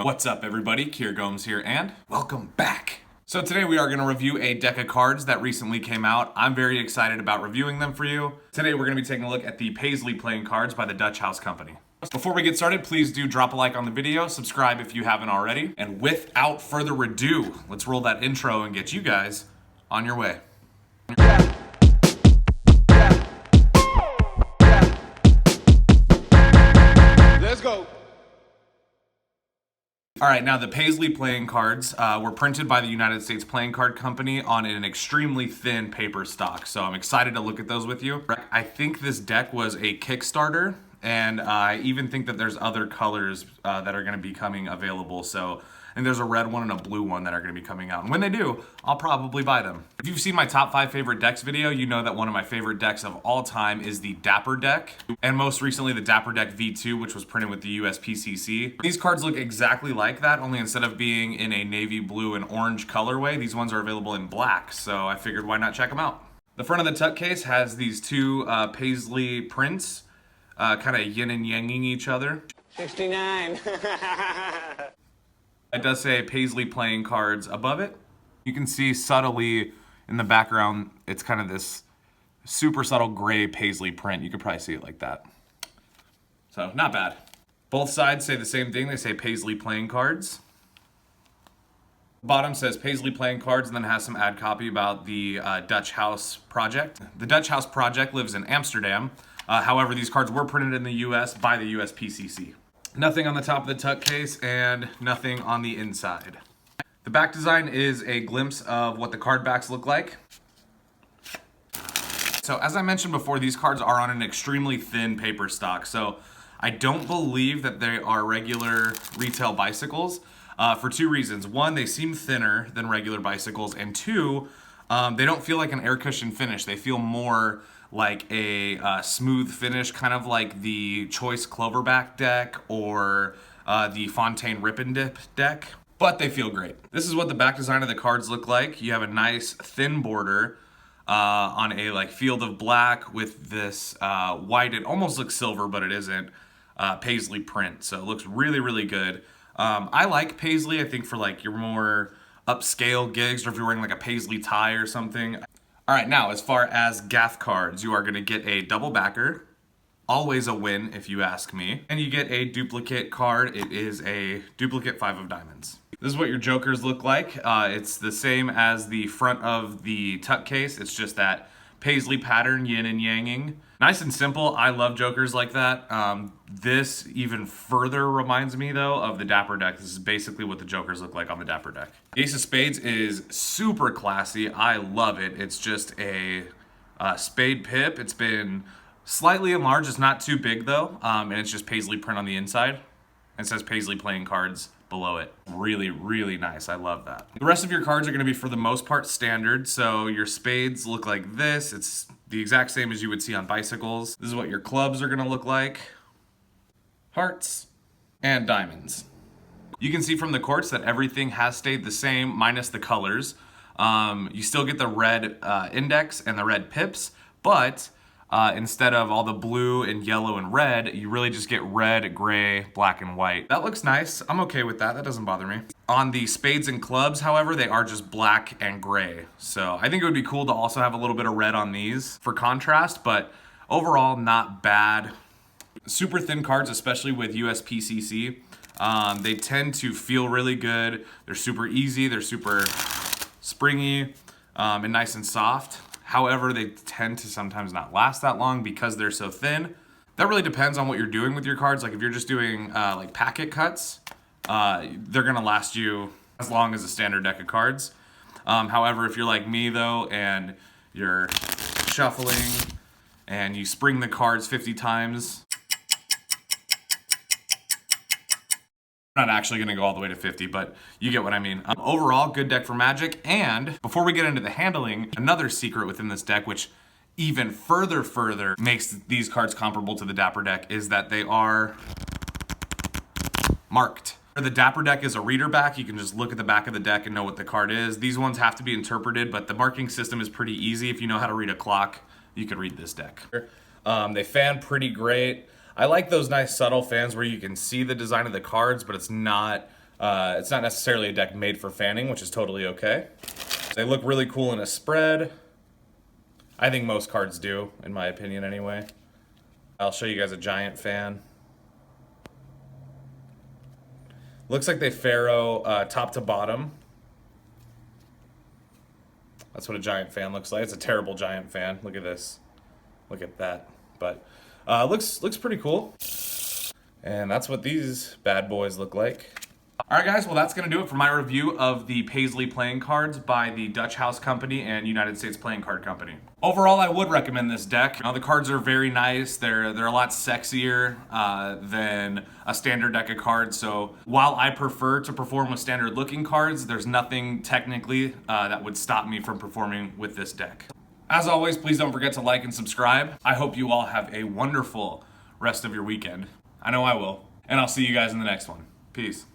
What's up everybody, Kier Gomes here and welcome back. So today we are going to review a deck of cards that recently came out. I'm very excited about reviewing them for you. Today we're going to be taking a look at the Paisley playing cards by the Dutch House Company. Before we get started, please do drop a like on the video, subscribe if you haven't already, and without further ado, let's roll that intro and get you guys on your way. Let's go. All right, now the Paisley playing cards were printed by the United States Playing Card Company on an extremely thin paper stock, so I'm excited to look at those with you. I think this deck was a Kickstarter, and I even think that there's other colors that are going to be coming available, and there's a red one and a blue one that are going to be coming out. And when they do, I'll probably buy them. If you've seen my top 5 favorite decks video, you know that one of my favorite decks of all time is the Dapper deck. And most recently, the Dapper deck V2, which was printed with the USPCC. These cards look exactly like that, only instead of being in a navy blue and orange colorway, these ones are available in black. So I figured why not check them out. The front of the tuck case has these two Paisley prints, kind of yin and yanging each other. 69. It does say Paisley playing cards above it. You can see subtly in the background, it's kind of this super subtle gray Paisley print. You could probably see it like that. So not bad. Both sides say the same thing. They say Paisley playing cards. Bottom says Paisley playing cards and then has some ad copy about the Dutch House project. The Dutch House project lives in Amsterdam. However, these cards were printed in the US by the USPCC. Nothing on the top of the tuck case and nothing on the inside. The back design is a glimpse of what the card backs look like. So as I mentioned before, these cards are on an extremely thin paper stock. So I don't believe that they are regular retail bicycles for two reasons. One, they seem thinner than regular bicycles. And two, they don't feel like an air cushion finish. They feel more like a smooth finish, kind of like the Choice Cloverback deck or the Fontaine Rip and Dip deck, but they feel great. This is what the back design of the cards look like. You have a nice thin border on a field of black with this white, it almost looks silver, but it isn't, Paisley print. So it looks really, really good. I like Paisley, I think for your more upscale gigs or if you're wearing a Paisley tie or something. All right, now as far as Gaff cards, you are going to get a double backer, always a win if you ask me, and you get a duplicate card. It is a duplicate 5 of diamonds. This is what your jokers look like. It's the same as the front of the tuck case. It's just that Paisley pattern, yin and yanging. Nice and simple. I love jokers like that. This even further reminds me though of the Dapper deck. This is basically what the jokers look like on the Dapper deck. The Ace of Spades is super classy. I love it. It's just a spade pip. It's been slightly enlarged. It's not too big though. And it's just Paisley print on the inside. And it says Paisley playing cards below it. Really, really nice. I love that. The rest of your cards are going to be for the most part standard. So your spades look like this. It's the exact same as you would see on bicycles. This is what your clubs are going to look like. Hearts and diamonds. You can see from the courts that everything has stayed the same minus the colors. You still get the red index and the red pips, but instead of all the blue and yellow and red, you really just get red, gray, black, and white. That looks nice. I'm okay with that. That doesn't bother me. On the spades and clubs, however, they are just black and gray. So I think it would be cool to also have a little bit of red on these for contrast, but overall, not bad. Super thin cards, especially with USPCC. They tend to feel really good. They're super easy. They're super springy and nice and soft. However, they tend to sometimes not last that long because they're so thin. That really depends on what you're doing with your cards. Like if you're just doing packet cuts, they're gonna last you as long as a standard deck of cards. However, if you're like me though, and you're shuffling and you spring the cards 50 times, I'm not actually gonna go all the way to 50, but you get what I mean. Overall, good deck for Magic. And before we get into the handling, another secret within this deck, which even further makes these cards comparable to the Dapper deck, is that they are marked. The Dapper deck is a reader back. You can just look at the back of the deck and know what the card is. These ones have to be interpreted, but the marking system is pretty easy. If you know how to read a clock, you can read this deck. They fan pretty great. I like those nice subtle fans where you can see the design of the cards, but it's not It's not necessarily a deck made for fanning, which is totally okay. They look really cool in a spread. I think most cards do, in my opinion anyway. I'll show you guys a giant fan. Looks like they Pharaoh top to bottom. That's what a giant fan looks like. It's a terrible giant fan. Look at this. Look at that. But looks pretty cool. And that's what these bad boys look like. Alright guys, well that's going to do it for my review of the Paisley playing cards by the Dutch House Company and United States Playing Card Company. Overall, I would recommend this deck. The cards are very nice. They're a lot sexier than a standard deck of cards. So while I prefer to perform with standard looking cards, there's nothing technically that would stop me from performing with this deck. As always, please don't forget to like and subscribe. I hope you all have a wonderful rest of your weekend. I know I will. And I'll see you guys in the next one. Peace.